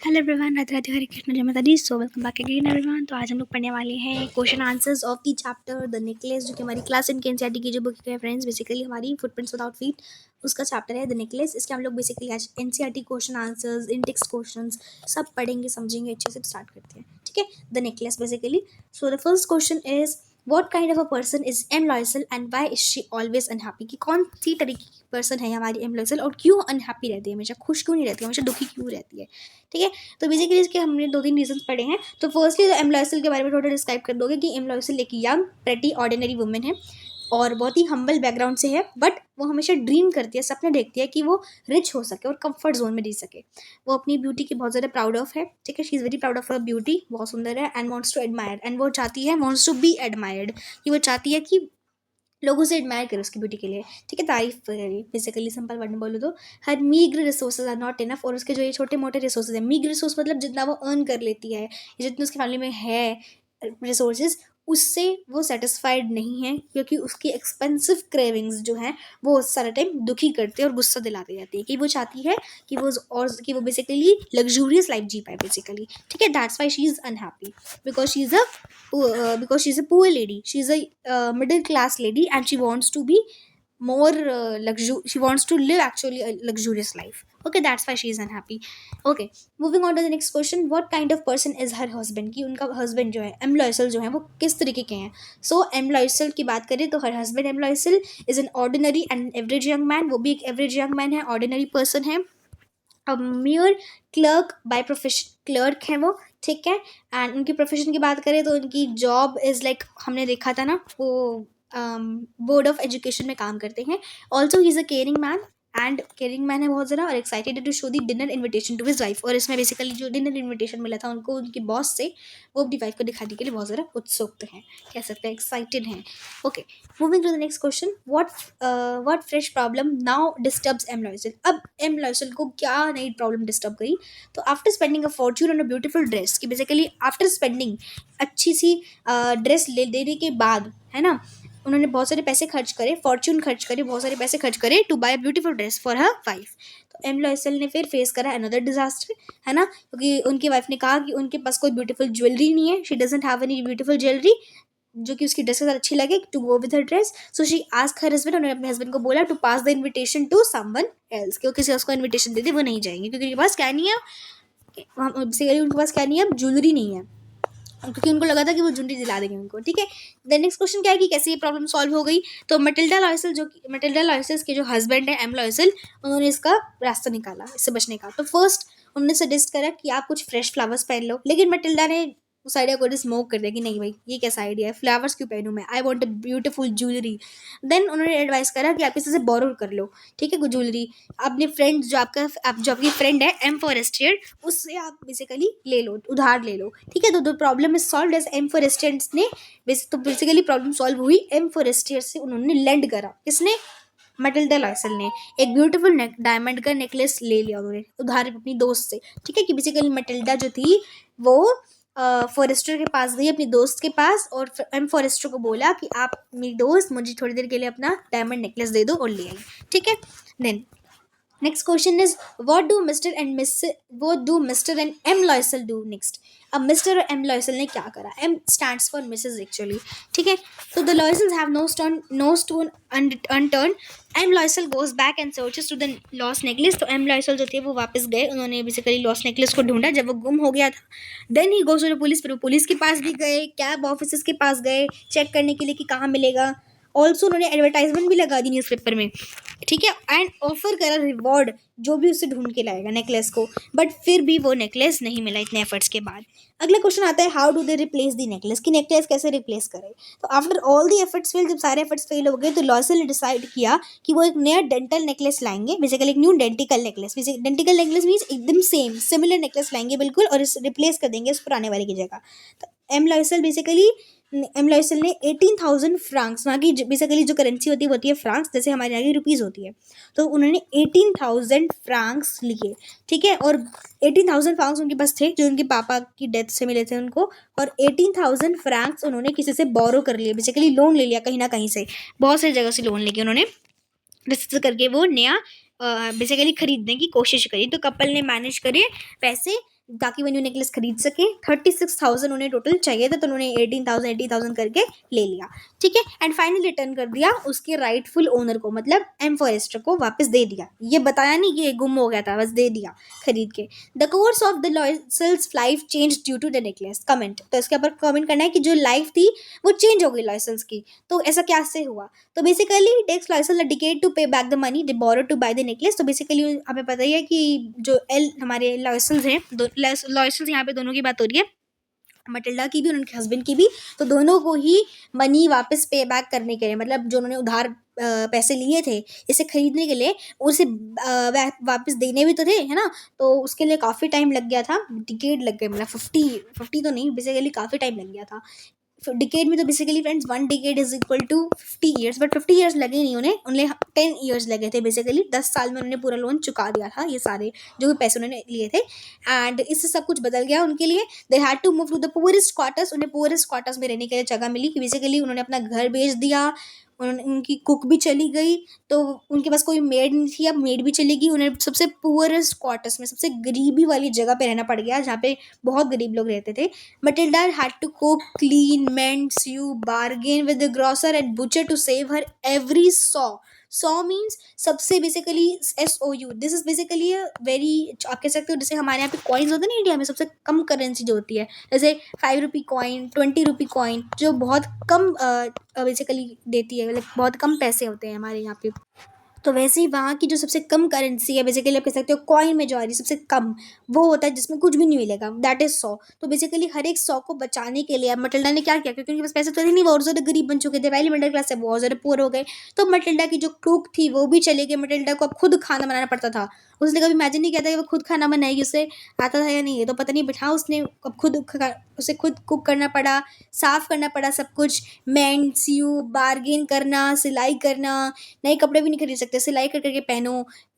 Hello everyone, Radhe Radhe, Hare Krishna, जय माता दी। So welcome back again everyone. तो आज हम लोग पढ़ने वाले हैं question answers of the chapter the necklace, जो कि हमारी क्लास इन एनसीईआरटी की जो बुक है फ्रेंड्स, बेसिकली हमारी फुटप्रिंट्स विदाउट फीट, उसका चैप्टर है द नेकलेस। इसके हम लोग बेसिकली आज एनसीईआरटी क्वेश्चन आंसर्स, इन टेक्स्ट क्वेश्चंस सब पढ़ेंगे, समझेंगे अच्छे से। स्टार्ट करते हैं, ठीक है। The necklace basically, so the first question is what kind of a person is M Loisel and why is she always unhappy. कि कौन सी तरीके की पर्सन है हमारी एम लॉयसल और क्यों अनहैप्पी रहती है, हमेशा खुश क्यों नहीं रहती है, हमेशा दुखी क्यों रहती है, ठीक है। तो बेसिकली इसके हमने 2-3 रीजंस पढ़े हैं। तो फर्स्टली तो एम लॉयसल के बारे में थोड़ा डिस्क्राइब कर दोगे कि एम लॉयसल एक यंग प्रेटी ऑर्डिनरी वुमेन है और बहुत ही हम्बल बैकग्राउंड से है, बट वो हमेशा ड्रीम करती है, सपने देखती है कि वो रिच हो सके और कंफर्ट जोन में रह सके। वो अपनी ब्यूटी की बहुत ज़्यादा प्राउड ऑफ है, ठीक है। She is very proud of her beauty, बहुत सुंदर है, and wants to admire, and वो चाहती है, वांट्स टू बी एडमायर्ड, कि वो चाहती है कि लोगों से एडमायर करे उसकी ब्यूटी के लिए, ठीक है, तारीफ करे। बेसिकली सिंपल वर्ड में बोलो तो हर मीग्र रिसोर्सेज आर नॉट इनफ, और उसके जो ये छोटे मोटे रिसोर्सेज है, मीग्र रिसोर्स मतलब जितना वो अर्न कर लेती है, जितने उसकी फैमिली में है रिसोर्सेज, उससे वो सेटिस्फाइड नहीं है, क्योंकि उसकी एक्सपेंसिव क्रेविंग्स जो हैं वो सारा टाइम दुखी करते हैं और गुस्सा दिलाती रहती है। कि वो चाहती है कि वो बेसिकली लग्जूरियस लाइफ जी पाए बेसिकली, ठीक है। That's why she is unhappy, because she is a poor lady, she's a middle class lady, and she wants to be more she wants to live actually a luxurious life. Okay, that's why she is unhappy. Okay, moving on to the next question, what kind of person is her husband। कि उनका husband जो है M Loisel जो है वो किस तरीके के हैं। सो एम लॉयसल की बात करें तो हर husband M Loisel is an ordinary and average young man. वो भी एक एवरेज यंग मैन है, ऑर्डिनरी पर्सन है, mere clerk by profession, clerk है वो, ठीक है। एंड उनकी प्रोफेशन की बात करें तो उनकी जॉब इज़ लाइक हमने देखा था ना, वो बोर्ड ऑफ एजुकेशन में काम करते हैं। Also he is a caring man, and caring man है बहुत ज़्यादा, और excited to show the dinner invitation to his wife. और इसमें बेसिकली जो डिनर इन्विटेशन मिला था उनको उनकी बॉस से, वो अपनी वाइफ को दिखाने के लिए बहुत ज़्यादा उत्सुक हैं, कह सकते हैं एक्साइटेड हैं। Okay, moving to the next question, what fresh problem now disturbs M Loisel. अब एम लॉयसल को क्या नई प्रॉब्लम डिस्टर्ब करी। तो after spending a Fortune on a beautiful dress, कि बेसिकली आफ्टर स्पेंडिंग अच्छी सी ड्रेस ले देने के बाद, है ना, उन्होंने बहुत सारे पैसे खर्च करे, फॉर्च्यून खर्च करे, बहुत सारे पैसे खर्च करे to buy beautiful dress for her wife. तो एम लॉयसल ने फिर फेस करा अनदर डिजास्टर, है ना, क्योंकि उनकी वाइफ ने कहा कि उनके पास कोई ब्यूटीफुल ज्वेलरी नहीं है, she doesn't have any beautiful jewellery जो कि उसकी ड्रेस के साथ अच्छी लगे to go with her dress. So she ask her husband, उन्होंने अपने हस्बैंड को बोला to pass the invitation to someone else, क्योंकि किसी उसको इन्विटेशन दे दे, वो नहीं जाएंगे क्योंकि उनके पास क्या नहीं है, बेसिकली उनके पास क्या नहीं है, ज्वेलरी नहीं है, क्योंकि उनको लगा था कि वो ज्वेलरी दिला देंगे उनको, ठीक है। द नेक्स्ट क्वेश्चन क्या है कि कैसे ये प्रॉब्लम सॉल्व हो गई। तो मटिल्डा लॉयसल के जो हस्बैंड है एम लॉयसल, उन्होंने इसका रास्ता निकाला इससे बचने का। तो फर्स्ट उन्होंने सजेस्ट करा कि आप कुछ फ्रेश फ्लावर्स पहन लो, लेकिन मटिल्डा ने उस आइडिया को स्मोक कर दिया कि नहीं भाई, ये कैसा आइडिया है, फ्लावर्स क्यों पहनूं मैं, I want a beautiful jewellery. Then उन्होंने एडवाइस करा कि आप किसी से बोरो कर लो, ठीक है, कुछ ज्वेलरी अपने फ्रेंड जो आपकी फ्रेंड है एम फॉरेस्टियर, उससे आप बेसिकली ले लो, उधार ले लो, ठीक है। तो problem is solve as M Forestier's ने तो बेसिकली प्रॉब्लम सॉल्व हुई एम फॉरेस्टियर से, उन्होंने लेंड करा, किसने, मटिल्डा लॉयसल ने, एक ब्यूटीफुल डायमंड का नेकलेस ले लिया उन्होंने उधार अपनी दोस्त से, ठीक है। कि बेसिकली मटिल्डा जो थी वो फॉरेस्टर के पास गई, अपनी दोस्त के पास, और एम फॉरेस्टर को बोला कि आप मेरी दोस्त मुझे थोड़ी देर के लिए अपना डायमंड नेकलेस दे दो, और ले आई, ठीक है। Then next question is what do Mr. and M Loisel do next। अब मिस्टर और एम लॉयसल ने क्या करा, M stands for missus actually, ठीक है। तो the Loisels have no stone unturn. M Loisel goes back and searches to the lost necklace. तो M Loisel जो थे वो वापस गए, उन्होंने बेसिकली लॉस्ट नेकलेस को ढूंढा जब वो गुम हो गया था। Then he goes to the police, फिर वो पुलिस के पास भी गए, कैब ऑफिसर्स के पास गए चेक करने के लिए कि कहाँ मिलेगा। ऑल्सो उन्होंने एडवर्टाइजमेंट भी लगा दी न्यूज़पेपर में, ठीक है, एंड ऑफर करा रिवॉर्ड जो भी उसे ढूंढ के लाएगा नेकलेस को, बट फिर भी वो नेकलेस नहीं मिला इतने एफर्ट्स के बाद। अगला क्वेश्चन आता है how do they replace the necklace, कि नेकलेस कैसे रिप्लेस करे। तो after all the efforts fail, जब सारे एफर्ट्स फेल हो गए तो लॉयसल ने डिसाइड किया कि वो एक नया डेंटल नेकलेस लाएंगे, बेसिकली एक न्यू डेंटिकल नेकलेस। डेंटिकल नेकलेस मीन्स एकदम सेम सिमिलर नेकलेस लाएंगे बिल्कुल, और इस रिप्लेस कर देंगे उस पुराने वाले की जगह। तो एम लॉयसल ने 18,000 फ्रांक्स, वहाँ की बेसिकली जो करेंसी होती है वो होती है फ्रांक्स, जैसे हमारे यहाँ की रुपीज़ होती है, तो उन्होंने 18,000 फ्रांक्स लिए, ठीक है। और 18,000 फ्रांक्स उनके पास थे जो उनके पापा की डेथ से मिले थे उनको, और 18,000 फ्रांक्स उन्होंने किसी से बोरो कर लिए, बेसिकली लोन ले लिया कहीं ना कहीं से, बहुत सारी जगह से लोन लेके उन्होंने रिस्क करके वो नया बेसिकली खरीदने की कोशिश करी। तो कपल ने मैनेज करे पैसे ताकि वो न्यू नेकलेस खरीद सके। 36,000 उन्हें टोटल चाहिए था, तो उन्होंने 18,000 करके ले लिया, ठीक है। एंड फाइनली रिटर्न कर दिया उसके राइटफुल ओनर को, मतलब एम फॉरेस्टर को वापस दे दिया। ये बताया नहीं कि ये गुम हो गया था, बस दे दिया खरीद के। The course of the Loisels life change due to the necklace. Comment, तो इसके ऊपर कमेंट करना है कि जो लाइफ थी वो चेंज हो गई लॉयसल्स की, तो ऐसा क्या से हुआ। तो basically takes Loisel a decade to pay back the money they borrow to buy the necklace. तो बेसिकली हमें पता ही है कि जो हमारे लॉयसल्स हैं, लॉयसल्स यहाँ पे दोनों की बात हो रही है, मटिल्डा की भी और उनके हस्बैंड की भी। तो दोनों को ही मनी वापस पे बैक करने के लिए, मतलब जो उन्होंने उधार पैसे लिए थे इसे खरीदने के लिए, उसे वापस देने भी तो थे, है ना। तो उसके लिए काफ़ी टाइम लग गया था, डिकेड लग गए, मतलब 50 तो नहीं, बेसिकली काफ़ी टाइम लग गया था। डिकेड में तो basically friends 1 decade is equal to 50 years, but 50 years लगे नहीं उन्हें, 10 ईयर्स लगे थे। बेसिकली 10 साल में उन्होंने पूरा लोन चुका दिया था, ये सारे जो भी पैसे उन्होंने लिए थे। एंड इससे सब कुछ बदल गया उनके लिए। They had to move to the poorest quarters. उन्हें पुअरेस्ट क्वार्टर्स में रहने के लिए जगह मिली, कि बेसिकली उन्होंने अपना घर बेच दिया, उनकी कुक भी चली गई, तो उनके पास कोई मेड नहीं थी, अब मेड भी चलेगी। उन्हें सबसे पुअरेस्ट क्वार्टर्स में, सबसे गरीबी वाली जगह पे रहना पड़ गया, जहाँ पे बहुत गरीब लोग रहते थे। Matilda had to cook, clean, mend, sew, bargain with the grocer and butcher to save her every saw. Saw means सबसे basically SOU. This is basically a very, आप कह सकते हो जैसे हमारे यहाँ पे कॉइन्स होते हैं ना इंडिया में, सबसे कम करेंसी जो होती है, जैसे 5 रुपी कॉइन, 20 रुपी कॉइन, जो बहुत कम बेसिकली देती है, मतलब बहुत कम पैसे होते हैं हमारे यहाँ पे। तो वैसे ही वहाँ की जो सबसे कम करेंसी है, बेसिकली आप कह सकते हो कॉइन में जो आ रही है सबसे कम, वो होता है जिसमें कुछ भी नहीं मिलेगा, दैट इज 100। तो बेसिकली हर एक 100 को बचाने के लिए अब मटिल्डा ने क्या किया, क्योंकि उनके पास पैसे तो थे नहीं, वो और ज़्यादा गरीब बन चुके थे, पहली मिडिल क्लास से बहुत ज़्यादा पुअर हो गए। तो मटिल्डा की जो कुक थी वो भी चली गई, मटिल्डा को अब खुद खाना बनाना पड़ता था। उसने कभी इमेजिन नहीं किया था कि वो खुद खाना बनाएगी, उसे आता था या नहीं ये तो पता नहीं, बिठा उसने अब उसे खुद कुक करना पड़ा, साफ़ करना पड़ा सब कुछ, मेंड, सीयू, बार्गेन करना, सिलाई करना। नए कपड़े भी नहीं खरीद सकते, सिलाई कर करके पहनो,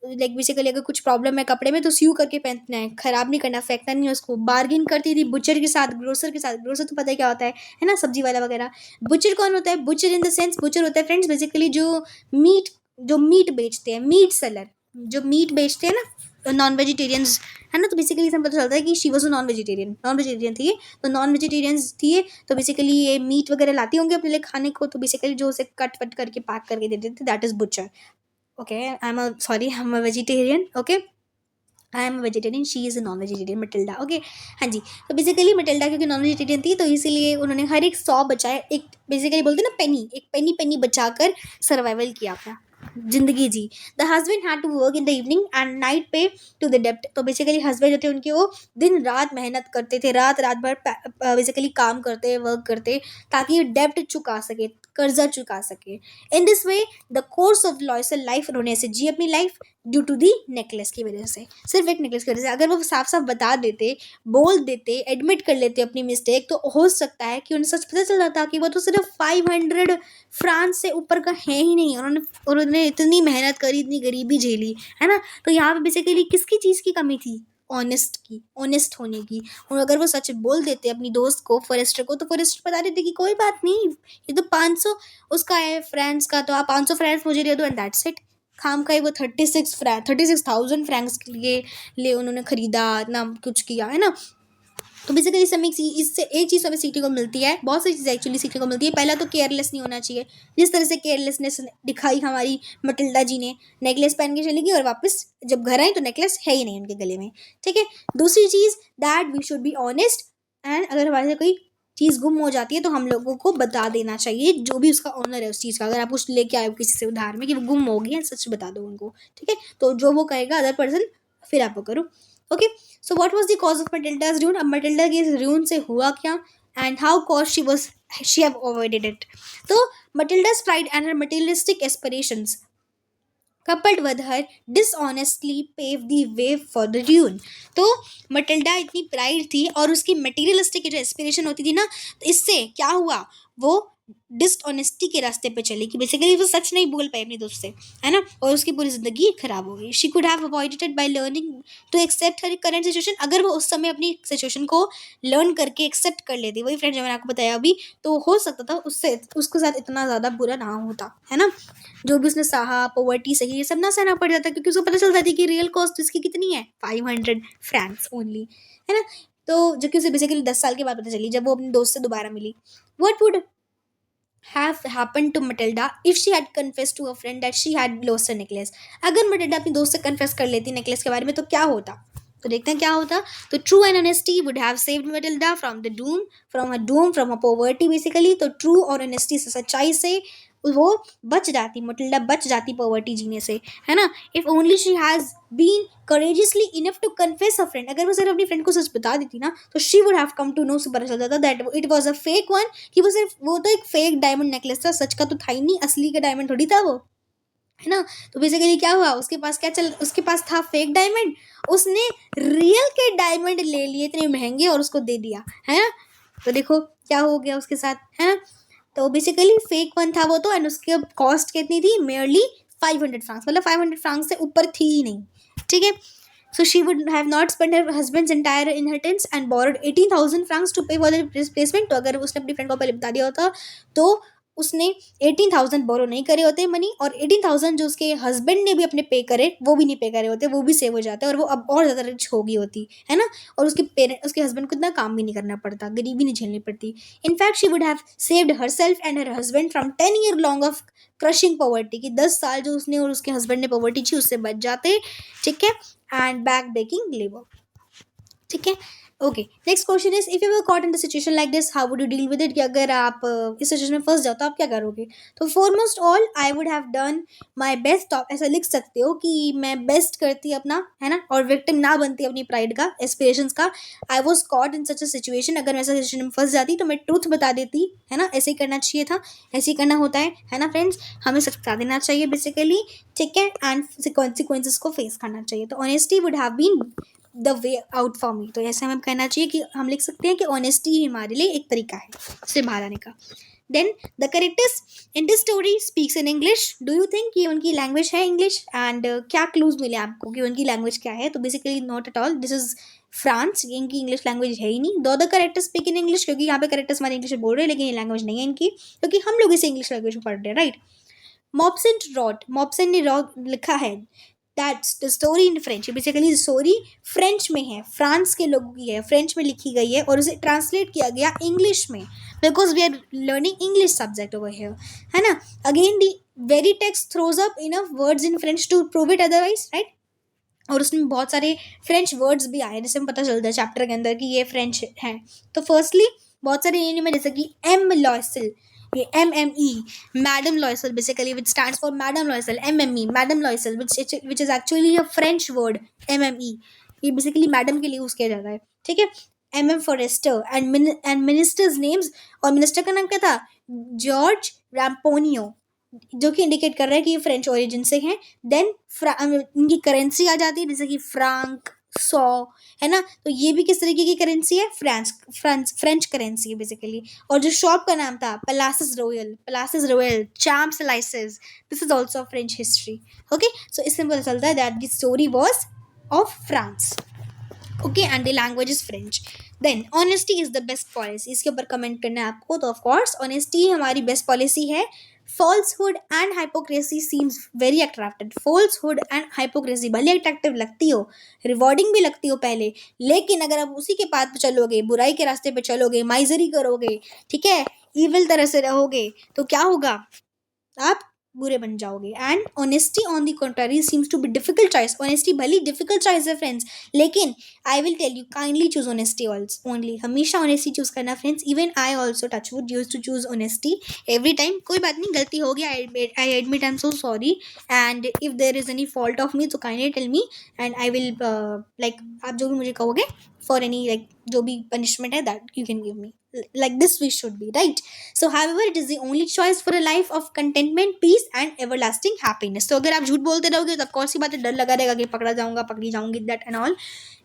लाइक बेसिकली अगर कुछ प्रॉब्लम है कपड़े में तो सीयू करके पहनना है, ख़राब नहीं करना, फेंकना नहीं है उसको। बार्गेन करती थी बुचर के साथ, ग्रोसर के साथ। ग्रोसर तो पता है क्या होता है ना, सब्जी वाला वगैरह। बुचर कौन होता है, butcher in the sense, butcher होता है फ्रेंड्स बेसिकली जो मीट बेचते हैं, मीट सेलर, जो मीट बेचते हैं ना, नॉन वेजिटेरियंस, है ना। तो बेसिकली इसमें पता चलता है कि शी वॉज नॉन वेजिटेरियन थी ये, तो नॉन वेजिटेरियंस थी ये। तो बेसिकली ये मीट वगैरह लाती होंगे अपने लिए खाने को, तो बेसिकली जो उसे कट वट करके पैक करके देते थे, that is butcher. Okay, I am a vegetarian, okay, I am vegetarian, she is a non vegetarian, Matilda, okay. हाँ जी, तो बेसिकली मटिल्डा क्योंकि नॉन वेजिटेरियन थी, तो इसीलिए उन्होंने हर एक 100 बचाए, एक बेसिकली बोलते हैं ना पेनी, एक पेनी पेनी बचाकर सर्वाइवल किया अपना, जिंदगी जी। The husband had to work in the evening and night pay to the डेप्ट। तो बेसिकली हस्बैंड जो थे उनके, वो दिन रात मेहनत करते थे, रात रात भर बेसिकली काम करते, वर्क करते, ताकि डेप्ट चुका सके, कर्जा चुका सके। In this way the course of लॉयल लाइफ, उन्होंने ऐसे जी अपनी life due to the necklace की वजह से, सिर्फ एक नेकलेस की वजह से। अगर वो साफ साफ बता देते, बोल देते, एडमिट कर लेते अपनी मिस्टेक, तो हो सकता है कि उन्हें सच पता चल जाता कि वो तो सिर्फ 500 फ्रांस से ऊपर का है ही नहीं, उन्होंने इतनी मेहनत करी, इतनी गरीबी झेली, है ना। तो यहाँ पे बेसिकली किसकी चीज़ की कमी थी, ऑनेस्ट होने की। और अगर वो सच बोल देते अपनी दोस्त को, फॉरेस्टर को, तो फॉरेस्टर बता देते कि कोई बात नहीं, ये तो 500 उसका है फ्रांस का, तो आप 500 फ्रांस मुझे दे दो, एंड दैट्स इट। खाम का ही वो 36,000 फ्रैंक्स के लिए उन्होंने खरीदा, ना कुछ किया, है ना। तो बेसिकली इससे एक चीज़ हमें सीखने को मिलती है, बहुत सारी चीज़ें एक्चुअली सीखने को मिलती है। पहला तो केयरलेस नहीं होना चाहिए, जिस तरह से केयरलेसनेस दिखाई हमारी मटिल्डा जी ने, नेकलेस पहन के चली गई और वापस जब घर आई तो नेकलेस है ही नहीं उनके गले में, ठीक है। दूसरी चीज़, that we should be honest, and अगर हमारे से कोई चीज़ गुम हो जाती है तो हम लोगों को बता देना चाहिए, जो भी उसका ऑनर है उस चीज़ का। अगर आप कुछ लेके आए हो किसी से उधार में कि वो गुम हो गया, सच बता दो उनको, ठीक है। तो जो वो कहेगा अदर पर्सन, फिर आप वो करो, okay. So what was the cause of Matilda's ruin? अब मटिल्डा के इस ruin से हुआ क्या, and how cause she have avoided it. तो Matilda's pride and her materialistic aspirations coupled with her dishonestly paved the way for the ruin। तो Matilda इतनी pride थी और उसकी मटेरियलिस्टिक जो एस्पिरेशन होती थी ना, तो इससे क्या हुआ, वो डिसऑनेस्टी के रास्ते पे चली कि बेसिकली वो सच नहीं बोल पाई अपनी दोस्त से, है ना, और उसकी पूरी जिंदगी खराब हो गई. She could have avoided it by learning to accept her current situation. अगर वो उस समय अपनी सिचुएशन को लर्न करके एक्सेप्ट कर लेती, वही फ्रेंड जो मैंने आपको बताया अभी, तो हो सकता था उससे उसके साथ इतना ज़्यादा बुरा ना होता, है ना. जो भी उसने सहा, पॉवर्टी सही, ये सब ना सहना पड़ जाता, क्योंकि उसको पता चल जाती कि रियल कॉस्ट इसकी कितनी है, 500 फ्रैंक्स ओनली, है ना. तो जो कि उसे बेसिकली 10 साल के बाद पता चली, जब वो अपने दोस्त से दोबारा मिली. What would have happened to Matilda if she had confessed to a friend that she had lost her necklace. अगर मटिल्डा अपनी दोस्त से कन्फेस कर लेती नेकलेस के बारे में, तो क्या होता. तो देखते हैं क्या होता. तो true and honesty would have saved Matilda from her poverty basically. तो ट्रू और ऑनेस्टी से, सच्चाई से वो बच जाती, मटिल्डा बच जाती पॉवर्टी जीने से, है ना. If only she has been courageously enough to confess a friend. अगर वो सिर्फ अपनी फ्रेंड को सच बता देती ना, तो she would have come to know, से पता चल जाता that it was a fake one, कि वो तो एक फेक डायमंड नेकलेस था, सच का तो था ही नहीं, असली का डायमंड थोड़ी था वो, है ना. तो बेसिकली क्या हुआ, उसके पास था फेक डायमंड, उसने रियल के डायमंड ले लिए इतने महंगे और उसको दे दिया, है ना. तो देखो क्या हो गया उसके साथ, है ना. तो बेसिकली फेक वन था वो तो, एंड उसकी कॉस्ट कितनी थी, मेयरली 500 फ्रांक्स, मतलब 500 फ्रांक्स से ऊपर थी ही नहीं, ठीक है. So she would have not spent her husband's entire inheritance and borrowed 18,000 francs to pay for the replacement. तो अगर उसने अपनी फ्रेंड को पहले बता दिया होता, तो उसने 18,000 बोरो नहीं करे होते मनी, और 18,000 जो उसके हस्बैंड ने भी अपने पे करे, वो भी नहीं पे करे होते, वो भी सेव हो जाते, और वो अब और ज़्यादा रिच हो गई होती, है ना. और उसके हस्बैंड को इतना काम भी नहीं करना पड़ता, गरीबी नहीं झेलनी पड़ती. In fact she would have saved her self and her husband from 10 year long off crushing poverty, कि 10 साल जो उसने और उसके हस्बैंड ने पॉवर्टी थी उससे बच जाते, ठीक है. एंड बैक ब्रेकिंग लेबर, ठीक है. Okay, next question is, if you were caught in the situation like this, how would you deal with it, कि अगर आप इस सिचुएशन में फंस जाओ तो आप क्या करोगे. तो foremost all I would have done my best. आप ऐसा लिख सकते हो कि मैं बेस्ट करती अपना, है ना, और विक्टिम ना बनती अपनी प्राइड का, एस्पिरेशंस का. I was caught in such a situation, अगर मैं ऐसा सिचुएशन में फंस जाती तो मैं ट्रूथ बता देती, है ना. ऐसे ही करना चाहिए था, ऐसे ही करना होता है ना फ्रेंड्स, हमें सच बता देना चाहिए बेसिकली, ठीक है. एंड कॉन्सिक्वेंसेस को फेस करना चाहिए. तो honesty would have been the way out for me. तो ऐसे हमें कहना चाहिए कि हम लिख सकते हैं कि ऑनेस्टी ही हमारे लिए एक तरीका है उससे बाहर आने का. Then the characters in this story speaks in English. Do you think कि उनकी लैंग्वेज है इंग्लिश, एंड क्या क्लूज मिले आपको कि उनकी लैंग्वेज क्या है. तो basically not at all, this is France, इनकी इंग्लिश लैंग्वेज है ही नहीं. दो the characters speak in English, क्योंकि यहाँ पे करेक्टर्स हमारे इंग्लिश में बोल रहे हैं, लेकिन ये लैंग्वेज नहीं है इनकी, क्योंकि हम लोग इसे इंग्लिश लैंग्वेज में पढ़ रहे हैं, राइट. मॉप्सन ने लिखा है that's the story in French. Basically story French में है, फ्रांस के लोगों की है, फ्रेंच में लिखी गई है, और उसे ट्रांसलेट किया गया इंग्लिश में, because we are learning English subject over here, है ना. Again the very text throws up enough words in French to prove it otherwise, right. और उसमें बहुत सारे फ्रेंच वर्ड्स भी आए, जिससे हमें पता चलता है चैप्टर के अंदर कि ये फ्रेंच है. तो फर्स्टली बहुत सारे मीनिंग में, जैसे कि एम लॉयसल, ये MME, madam Loisel, basically which stands for madam Loisel. MME, madam Loisel, which is actually a French word. MME ये बेसिकली मैडम के लिए यूज किया जाता है, ठीक है. MM for Esther and ministers names, और मिनिस्टर का नाम क्या था, जॉर्ज रैम्पोनियो, जो कि इंडिकेट कर रहा है कि ये फ्रेंच ओरिजिन से हैं. देन इनकी करेंसी आ जाती है, जैसे कि फ्रांक, 100, है ना. तो ये भी किस तरीके की करेंसी है, फ्रेंच करेंसी है बेसिकली. और जो शॉप का नाम था पलासिस रॉयल चाम slices, this is also French history. Okay, so इससे पता चलता है that the story was of France. Okay, and the language is French. Then honesty is the best policy. इसके ऊपर कमेंट करना है आपको. तो ऑफकोर्स ऑनेस्टी हमारी बेस्ट पॉलिसी है. Falsehood and hypocrisy seems very attractive. Falsehood and hypocrisy भले attractive लगती हो, रिवॉर्डिंग भी लगती हो पहले, लेकिन अगर आप उसी के पाथ पे चलोगे, बुराई के रास्ते पे चलोगे, माइजरी करोगे, ठीक है, इविल तरह से रहोगे, तो क्या होगा, आप बुरे बन जाओगे. And honesty on the contrary seems to be difficult choice. Honesty भली डिफिकल्ट चॉइस है फ्रेंड्स, लेकिन I will tell you kindly choose honesty only. हमेशा ऑनेस्टी चूज करना friends. Even I also touchwood use to choose honesty every time. कोई बात नहीं, गलती हो गया, I admit, I am so sorry, and if there is any fault of me तो kindly tell me, and I will like, आप जो भी मुझे कहोगे फॉर एनी लाइक जो भी पनिशमेंट है that you can give me. Like this we should be, right? So however it is the only choice for a life of contentment, peace and everlasting happiness. तो अगर आप झूठ बोलते रहोगे तो कौन सी बात है, डर लगा रहेगा कि पकड़ा जाऊंगा, पकड़ी जाऊंगी, that and all.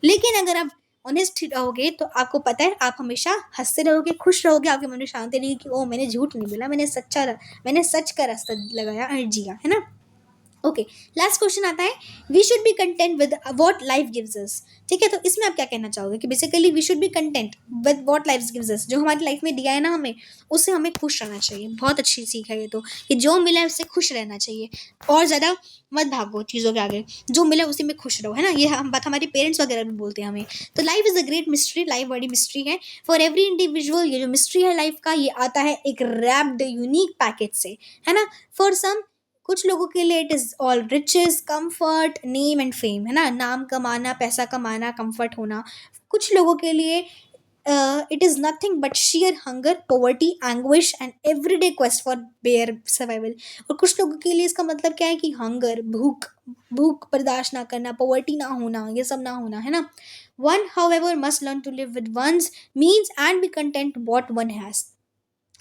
लेकिन अगर आप ऑनेस्ट रहोगे तो आपको पता है आप हमेशा हंसते रहोगे, खुश रहोगे, आपके मन में शांति रहेगी कि ओ मैंने झूठ नहीं बोला, मैंने सच का रास्ता लगाया और जिया, है ना। ओके, लास्ट क्वेश्चन आता है, we should be content with what life gives us. ठीक है, तो इसमें आप क्या कहना चाहोगे कि basically we should be content with what life gives us, जो हमारी लाइफ में दिया है ना हमें, उससे हमें खुश रहना चाहिए। बहुत अच्छी सीख है ये तो, कि जो मिला है उससे खुश रहना चाहिए, और ज़्यादा मत भागो चीज़ों के आगे, जो मिला उसी में खुश रहो, है ना। ये हम बात हमारे पेरेंट्स वगैरह भी बोलते हैं हमें। तो life is a great mystery, life बड़ी मिस्ट्री है फॉर एवरी इंडिविजुअल। ये जो मिस्ट्री है लाइफ का, ये आता है एक रैप्ड यूनिक पैकेज से, है ना। फॉर सम, कुछ लोगों के लिए it is all riches, comfort, name and fame, है ना, नाम कमाना, पैसा कमाना, कंफर्ट होना। कुछ लोगों के लिए it is nothing but sheer hunger, poverty, anguish and everyday quest for bare survival. और कुछ लोगों के लिए इसका मतलब क्या है कि हंगर, भूख, भूख बर्दाश्त ना करना, पॉवर्टी ना होना, ये सब ना होना, है ना। One however must learn to live with one's means and be content what one has.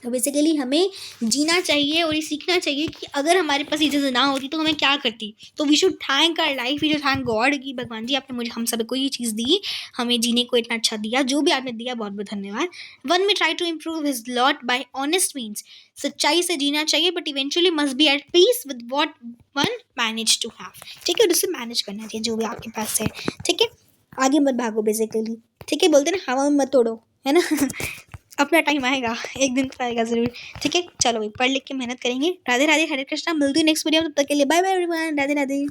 तो बेसिकली हमें जीना चाहिए और ये सीखना चाहिए कि अगर हमारे पास ये चीज़ें ना होती तो हमें क्या करती। तो we should thank our life, we should thank God कि भगवान जी आपने मुझे, हम सबको ये चीज़ दी, हमें जीने को इतना अच्छा दिया, जो भी आपने दिया बहुत बहुत धन्यवाद। One may try to improve his lot by honest means, सच्चाई से जीना चाहिए but eventually must be at peace with what one manage to have. ठीक है, और उससे मैनेज करना चाहिए जो भी आपके पास है। ठीक है, आगे मत भागो बेसिकली। ठीक है, बोलते ना हवा में मत तोड़ो, है ना। अपना टाइम आएगा, एक दिन तो आएगा ज़रूर। ठीक है, चलो भाई पढ़ लिख के मेहनत करेंगे। राधे राधे, हरे कृष्णा, मिलती हूँ नेक्स्ट वीडियो में, तब तक के लिए bye bye everyone, Radhe Radhe.